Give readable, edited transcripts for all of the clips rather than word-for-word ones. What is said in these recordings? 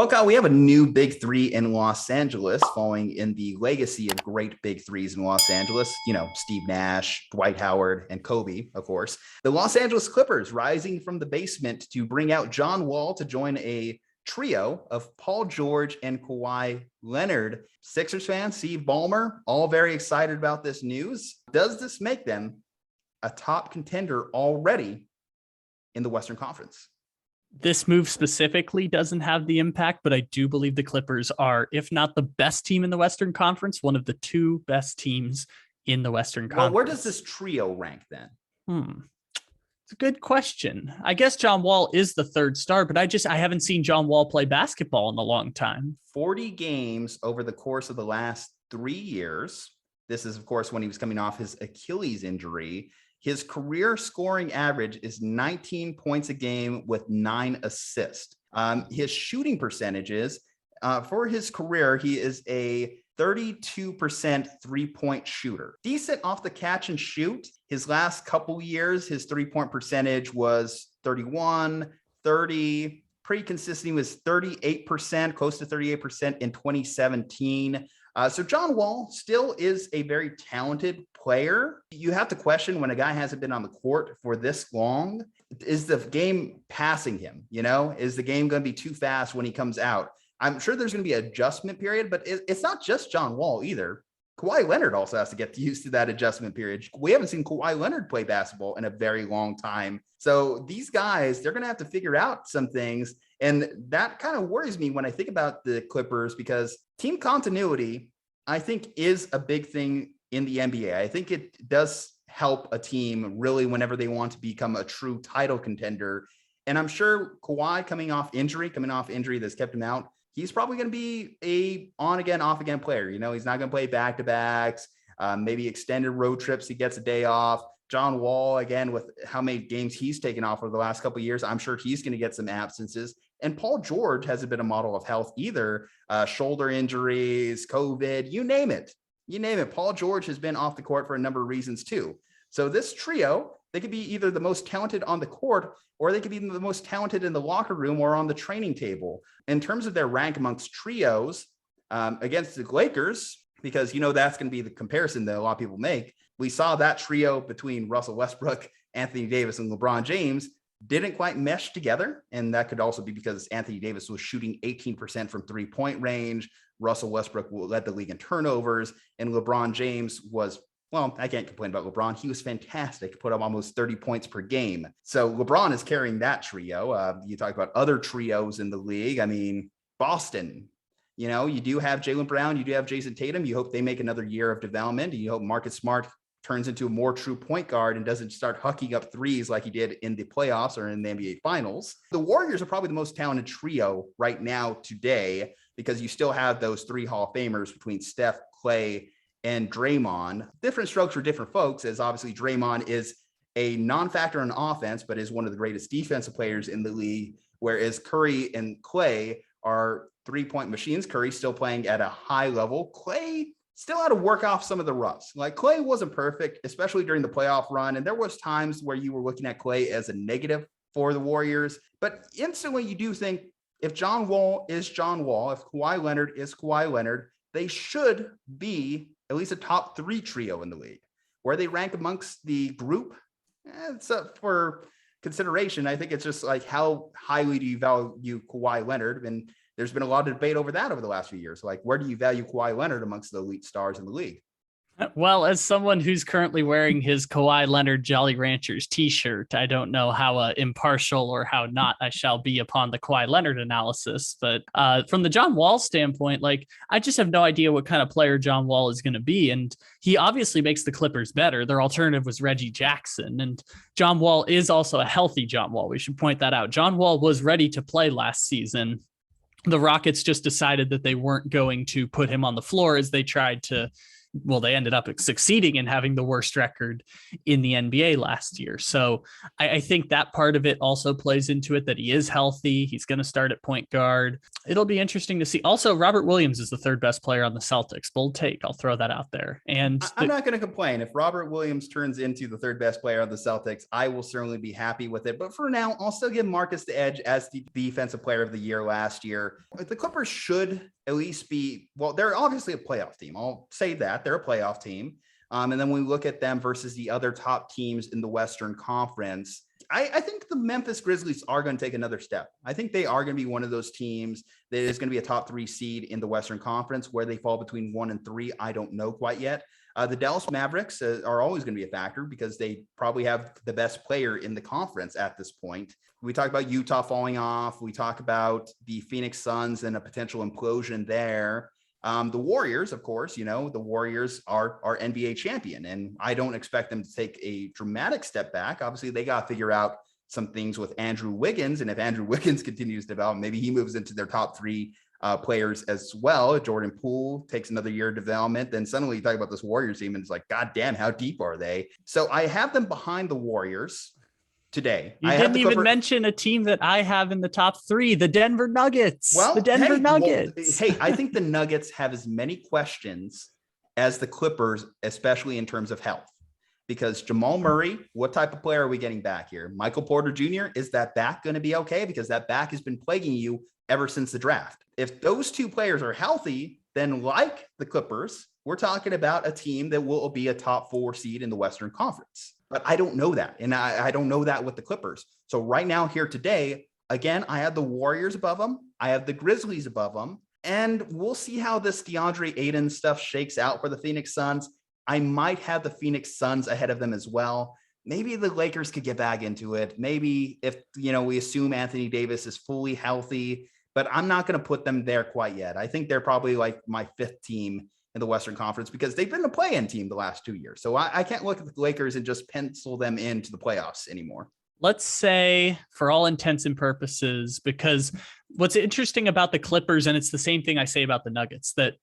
Well, Kyle, we have a new big three in Los Angeles, following in the legacy of great big threes in Los Angeles. You know, Steve Nash, Dwight Howard, and Kobe, of course. The Los Angeles Clippers rising from the basement to bring out John Wall to join a trio of Paul George and Kawhi Leonard. Sixers fan Steve Ballmer, all very excited about this news. Does this make them a top contender already in the Western Conference? This move specifically doesn't have the impact, but I do believe the Clippers are, if not the best team in the Western Conference, one of the two best teams in the Western Conference. Well, where does this trio rank then? It's a good question. I guess John Wall is the third star, but I haven't seen John Wall play basketball in a long time. 40 games over the course of the last 3 years. This is, of course, when he was coming off his Achilles injury. His career scoring average is 19 points a game with 9 assists. His shooting percentages for his career, he is a 32% three-point shooter. Decent off the catch and shoot. His last couple years, his three-point percentage was 31, 30. Pretty consistent. He was 38%, close to 38% in 2017. So John Wall still is a very talented player. You have to question, when a guy hasn't been on the court for this long, is the game passing him? You know, is the game going to be too fast when he comes out? I'm sure there's going to be an adjustment period, but it's not just John Wall either. Kawhi Leonard also has to get used to that adjustment period. We haven't seen Kawhi Leonard play basketball in a very long time. So these guys, they're going to have to figure out some things. And that kind of worries me when I think about the Clippers, because team continuity, I think, is a big thing in the NBA. I think it does help a team really whenever they want to become a true title contender. And I'm sure Kawhi coming off injury that's kept him out, he's probably going to be a on again, off again player. You know, he's not going to play back-to-backs, maybe extended road trips. He gets a day off. John Wall, again, with how many games he's taken off over the last couple of years, I'm sure he's going to get some absences. And Paul George hasn't been a model of health either. Shoulder injuries, COVID, you name it. You name it. Paul George has been off the court for a number of reasons too. So this trio, they could be either the most talented on the court, or they could be the most talented in the locker room or on the training table. In terms of their rank amongst trios against the Lakers, because, you know, that's going to be the comparison that a lot of people make. We saw that trio between Russell Westbrook, Anthony Davis, and LeBron James didn't quite mesh together. And that could also be because Anthony Davis was shooting 18% from 3-point range. Russell Westbrook led the league in turnovers. And LeBron James was, well, I can't complain about LeBron. He was fantastic, put up almost 30 points per game. So LeBron is carrying that trio. You talk about other trios in the league. I mean, Boston, you know, you do have Jaylen Brown, you do have Jason Tatum. You hope they make another year of development. You hope Marcus Smart turns into a more true point guard and doesn't start hucking up threes like he did in the playoffs or in the NBA Finals. The Warriors are probably the most talented trio right now today, because you still have those 3 Hall of Famers between Steph, Klay, and Draymond. Different strokes for different folks, as obviously Draymond is a non-factor in offense, but is one of the greatest defensive players in the league, whereas Curry and Klay are 3-point machines. Curry still playing at a high level. Klay still had to work off some of the rust. Like, Klay wasn't perfect, especially during the playoff run. And there was times where you were looking at Klay as a negative for the Warriors. But instantly you do think, if John Wall is John Wall, if Kawhi Leonard is Kawhi Leonard, they should be at least a top 3 trio in the league. Where they rank amongst the group, it's up for consideration. I think it's just like, how highly do you value Kawhi Leonard? And there's been a lot of debate over that over the last few years. Like, where do you value Kawhi Leonard amongst the elite stars in the league? Well, as someone who's currently wearing his Kawhi Leonard Jolly Ranchers t-shirt, I don't know how impartial or how not I shall be upon the Kawhi Leonard analysis. But from the John Wall standpoint, like, I just have no idea what kind of player John Wall is going to be. And he obviously makes the Clippers better. Their alternative was Reggie Jackson. And John Wall is also a healthy John Wall. We should point that out. John Wall was ready to play last season. The Rockets just decided that they weren't going to put him on the floor as they tried to well, they ended up succeeding in having the worst record in the NBA last year. So I think that part of it also plays into it, that he is healthy. He's going to start at point guard. It'll be interesting to see. Also, Robert Williams is the third best player on the Celtics. Bold take. I'll throw that out there. And I'm not going to complain. If Robert Williams turns into the third best player of the Celtics, I will certainly be happy with it. But for now, I'll still give Marcus the edge as the defensive player of the year last year. The Clippers should at least be, well, they're obviously a playoff team. I'll say that they're a playoff team. And then when we look at them versus the other top teams in the Western Conference, I think the Memphis Grizzlies are going to take another step. I think they are going to be one of those teams that is going to be a top 3 seed in the Western Conference. Where they fall between 1 and 3, I don't know quite yet. The Dallas Mavericks are always going to be a factor because they probably have the best player in the conference at this point. We talk about Utah falling off. We talk about the Phoenix Suns and a potential implosion there. The Warriors, of course, the Warriors are our NBA champion, and I don't expect them to take a dramatic step back. Obviously, they got to figure out some things with Andrew Wiggins, and if Andrew Wiggins continues to develop, maybe he moves into their top 3 players as well. Jordan Poole takes another year of development. Then suddenly you talk about this Warriors team, and it's like, God damn, how deep are they? So I have them behind the Warriors today. You didn't even mention a team that I have in the top 3, the Denver Nuggets. Well, the Denver Nuggets. Well, I think the Nuggets have as many questions as the Clippers, especially in terms of health. Because Jamal Murray, what type of player are we getting back here? Michael Porter Jr., is that back going to be okay? Because that back has been plaguing you ever since the draft. If those 2 players are healthy, then like the Clippers, we're talking about a team that will be a top 4 seed in the Western Conference. But I don't know that. And I don't know that with the Clippers. So right now here today, again, I have the Warriors above them. I have the Grizzlies above them. And we'll see how this DeAndre Ayton stuff shakes out for the Phoenix Suns. I might have the Phoenix Suns ahead of them as well. Maybe the Lakers could get back into it. Maybe if, we assume Anthony Davis is fully healthy, but I'm not going to put them there quite yet. I think they're probably like my 5th team in the Western Conference because they've been a play-in team the last 2 years. So I can't look at the Lakers and just pencil them into the playoffs anymore. Let's say, for all intents and purposes, because what's interesting about the Clippers, and it's the same thing I say about the Nuggets, that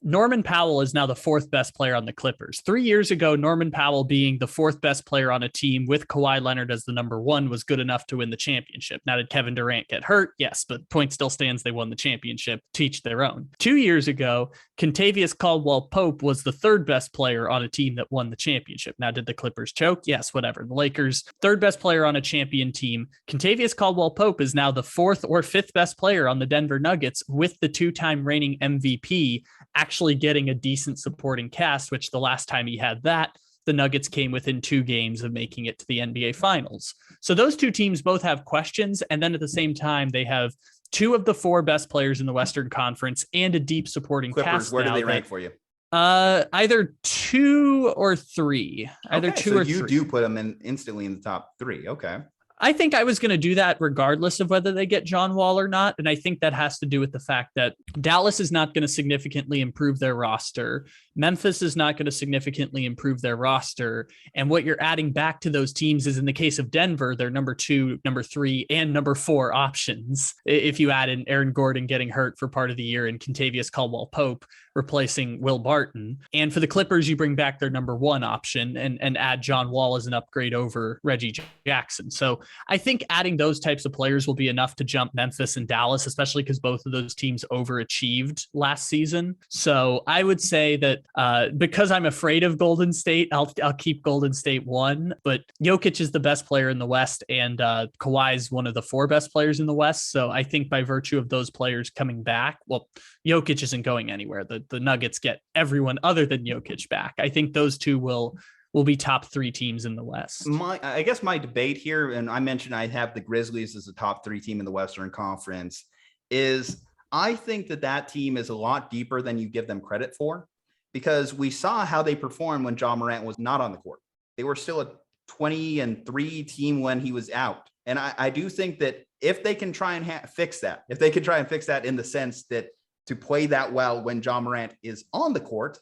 Norman Powell is now the 4th best player on the Clippers. 3 years ago, Norman Powell being the 4th best player on a team with Kawhi Leonard as the number 1 was good enough to win the championship. Now, did Kevin Durant get hurt? Yes, but point still stands. They won the championship, to each their own. 2 years ago, Kentavious Caldwell-Pope was the 3rd best player on a team that won the championship. Now, did the Clippers choke? Yes, whatever. The Lakers, 3rd best player on a champion team. Kentavious Caldwell-Pope is now the 4th or 5th best player on the Denver Nuggets with the 2-time reigning MVP actually getting a decent supporting cast, which the last time he had that, the Nuggets came within 2 games of making it to the NBA Finals. So those 2 teams both have questions. And then at the same time, they have 2 of the 4 best players in the Western Conference and a deep supporting Clippers, cast. Where do they rank for you? Either 2 or 3. Either okay, 2 so or you 3. do put them in instantly in the top 3. Okay. I think I was going to do that regardless of whether they get John Wall or not. And I think that has to do with the fact that Dallas is not going to significantly improve their roster. Memphis is not going to significantly improve their roster. And what you're adding back to those teams is, in the case of Denver, their number 2, number 3, and number 4 options. If you add in Aaron Gordon getting hurt for part of the year and Kentavious Caldwell-Pope replacing Will Barton. And for the Clippers, you bring back their number 1 option and add John Wall as an upgrade over Reggie Jackson. So I think adding those types of players will be enough to jump Memphis and Dallas, especially because both of those teams overachieved last season. So I would say that because I'm afraid of Golden State, I'll keep Golden State 1, but Jokic is the best player in the West, and Kawhi is one of the 4 best players in the West. So I think by virtue of those players coming back, well, Jokic isn't going anywhere. The Nuggets get everyone other than Jokic back. I think those 2 will be top 3 teams in the West. I guess my debate here, and I mentioned I have the Grizzlies as a top 3 team in the Western Conference, is I think that team is a lot deeper than you give them credit for, because we saw how they performed when John Morant was not on the court. They were still a 20-3 team when he was out. And I do think that if they can try and fix that, in the sense that to play that well when John Morant is on the court,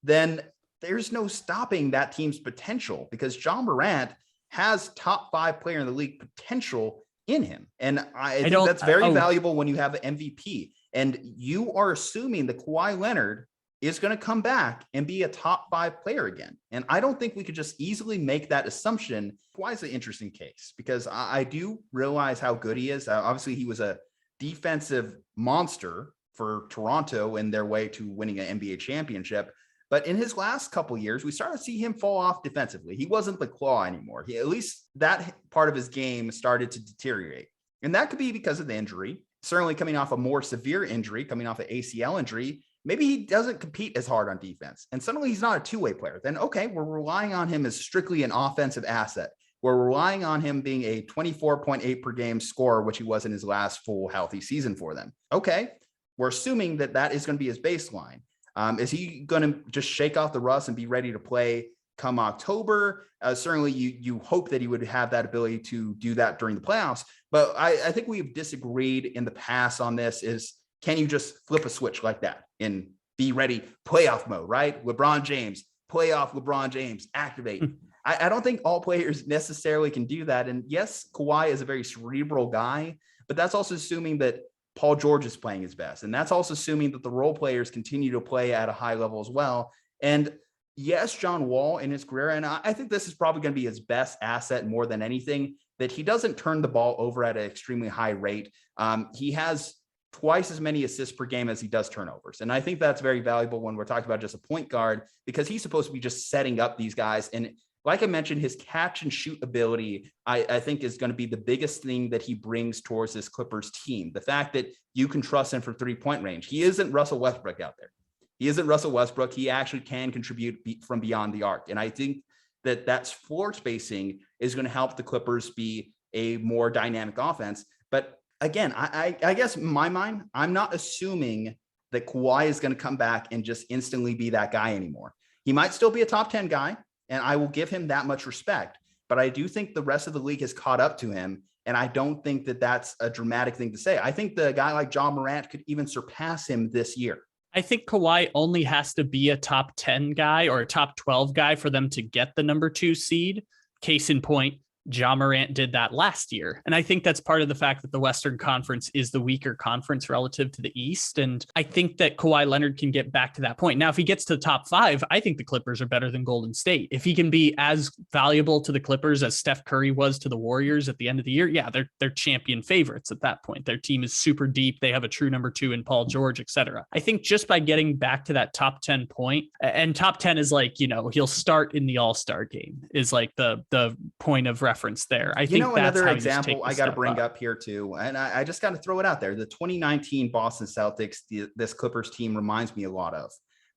then there's no stopping that team's potential, because John Morant has top 5 player in the league potential in him. And I think that's very valuable when you have an MVP. And you are assuming that Kawhi Leonard is going to come back and be a top 5 player again. And I don't think we could just easily make that assumption. Why is an interesting case? Because I do realize how good he is. Obviously, he was a defensive monster for Toronto in their way to winning an NBA championship. But in his last couple of years, we started to see him fall off defensively. He wasn't the claw anymore. At least that part of his game started to deteriorate. And that could be because of the injury, certainly coming off a more severe injury, coming off an ACL injury. Maybe he doesn't compete as hard on defense. And suddenly he's not a two-way player. Then, okay, we're relying on him as strictly an offensive asset. We're relying on him being a 24.8 per game scorer, which he was in his last full healthy season for them. Okay, we're assuming that that is going to be his baseline. Is he going to just shake off the rust and be ready to play come October? Certainly you hope that he would have that ability to do that during the playoffs. But I think we've disagreed in the past on this is, can you just flip a switch like that and be ready, playoff mode, right? LeBron James, playoff LeBron James, activate. I don't think all players necessarily can do that. And yes, Kawhi is a very cerebral guy, but that's also assuming that Paul George is playing his best. And that's also assuming that the role players continue to play at a high level as well. And yes, John Wall in his career, and I think this is probably going to be his best asset more than anything, that he doesn't turn the ball over at an extremely high rate. He has twice as many assists per game as he does turnovers. And I think that's very valuable when we're talking about just a point guard, because he's supposed to be just setting up these guys. And like I mentioned, his catch and shoot ability, I think is going to be the biggest thing that he brings towards this Clippers team. The fact that you can trust him for 3-point range. He isn't Russell Westbrook out there. He isn't Russell Westbrook. He actually can contribute from beyond the arc. And I think that that's floor spacing is going to help the Clippers be a more dynamic offense. But again, I guess in my mind, I'm not assuming that Kawhi is going to come back and just instantly be that guy anymore. He might still be a top 10 guy, and I will give him that much respect. But I do think the rest of the league has caught up to him, and I don't think that that's a dramatic thing to say. I think the guy like John Morant could even surpass him this year. I think Kawhi only has to be a top 10 guy or a top 12 guy for them to get the number 2 seed. Case in point, Ja Morant did that last year. And I think that's part of the fact that the Western Conference is the weaker conference relative to the East. And I think that Kawhi Leonard can get back to that point. Now, if he gets to the top 5, I think the Clippers are better than Golden State. If he can be as valuable to the Clippers as Steph Curry was to the Warriors at the end of the year, yeah, they're champion favorites at that point. Their team is super deep. They have a true number 2 in Paul George, etc. I think just by getting back to that top 10 point, and top 10 is like, he'll start in the All-Star game is like the point of reference there. I think that's another how example I got to bring up here too, and I just got to throw it out there. The 2019 Boston Celtics, this Clippers team reminds me a lot of,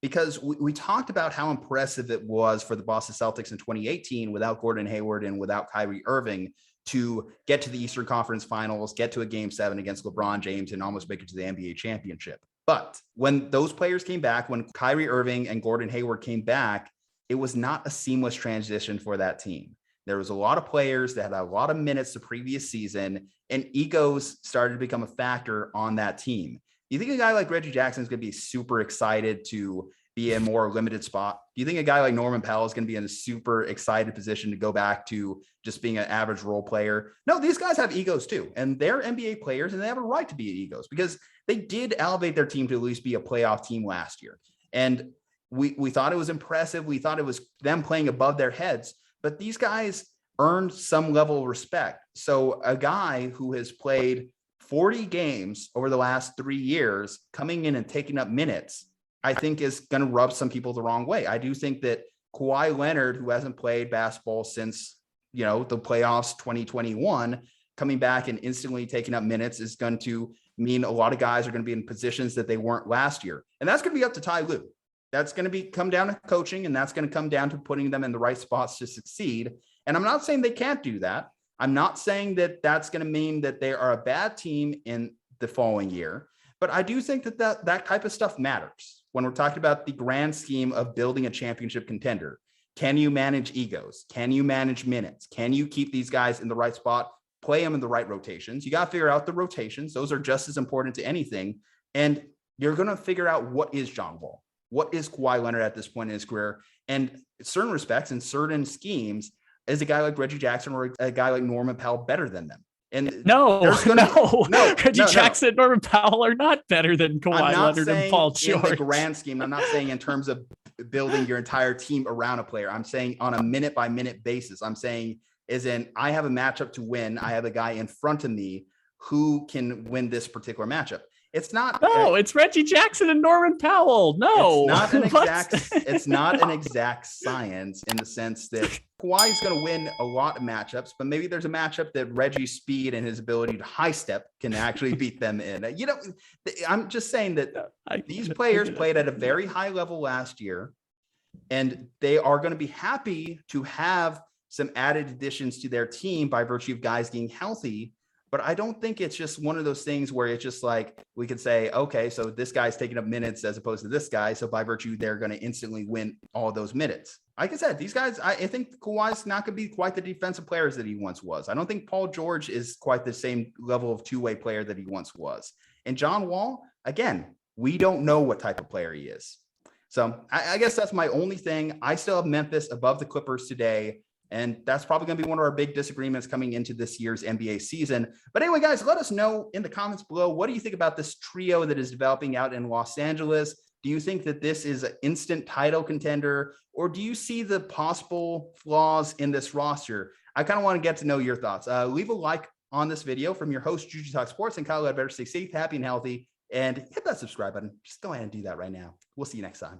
because we talked about how impressive it was for the Boston Celtics in 2018 without Gordon Hayward and without Kyrie Irving to get to the Eastern Conference Finals, get to a Game 7 against LeBron James, and almost make it to the NBA championship. But when those players came back, when Kyrie Irving and Gordon Hayward came back, it was not a seamless transition for that team. There was a lot of players that had a lot of minutes the previous season, and egos started to become a factor on that team. Do you think a guy like Reggie Jackson is going to be super excited to be in a more limited spot? Do you think a guy like Norman Powell is going to be in a super excited position to go back to just being an average role player? No, these guys have egos too, and they're NBA players, and they have a right to be egos because they did elevate their team to at least be a playoff team last year. And we thought it was impressive. We thought it was them playing above their heads. But these guys earned some level of respect. So a guy who has played 40 games over the last 3 years, coming in and taking up minutes, I think is going to rub some people the wrong way. I do think that Kawhi Leonard, who hasn't played basketball since, the playoffs 2021, coming back and instantly taking up minutes is going to mean a lot of guys are going to be in positions that they weren't last year. And that's going to be up to Ty Lue. That's going to come down to coaching, and that's going to come down to putting them in the right spots to succeed. And I'm not saying they can't do that. I'm not saying that that's going to mean that they are a bad team in the following year. But I do think that type of stuff matters when we're talking about the grand scheme of building a championship contender. Can you manage egos? Can you manage minutes? Can you keep these guys in the right spot, play them in the right rotations? You got to figure out the rotations. Those are just as important to anything. And you're going to figure out what is John Wall. What is Kawhi Leonard at this point in his career? And in certain respects, in certain schemes, is a guy like Reggie Jackson or a guy like Norman Powell better than them? And No, Reggie no. Jackson and Norman Powell are not better than Kawhi Leonard and Paul George. In the grand scheme, I'm not saying in terms of building your entire team around a player. I'm saying on a minute by minute basis. I'm saying is in I have a matchup to win. I have a guy in front of me who can win this particular matchup. It's not. No, it's Reggie Jackson and Norman Powell. No, it's not an exact science in the sense that Kawhi is going to win a lot of matchups, but maybe there's a matchup that Reggie's speed and his ability to high step can actually beat them in. You know, I'm just saying that these players played at a very high level last year, and they are going to be happy to have some added additions to their team by virtue of guys getting healthy. But I don't think it's just one of those things where it's just like we could say, okay, so this guy's taking up minutes as opposed to this guy. So by virtue, they're going to instantly win all those minutes. Like I said, these guys, I think Kawhi's not going to be quite the defensive players that he once was. I don't think Paul George is quite the same level of two-way player that he once was. And John Wall, again, we don't know what type of player he is. So I guess that's my only thing. I still have Memphis above the Clippers today. And that's probably going to be one of our big disagreements coming into this year's NBA season. But anyway, guys, let us know in the comments below. What do you think about this trio that is developing out in Los Angeles? Do you think that this is an instant title contender, or do you see the possible flaws in this roster? I kind of want to get to know your thoughts. Leave a like on this video from your host, Juju Talk Sports, and Kyle. Better stay safe, happy, and healthy, and hit that subscribe button. Just go ahead and do that right now. We'll see you next time.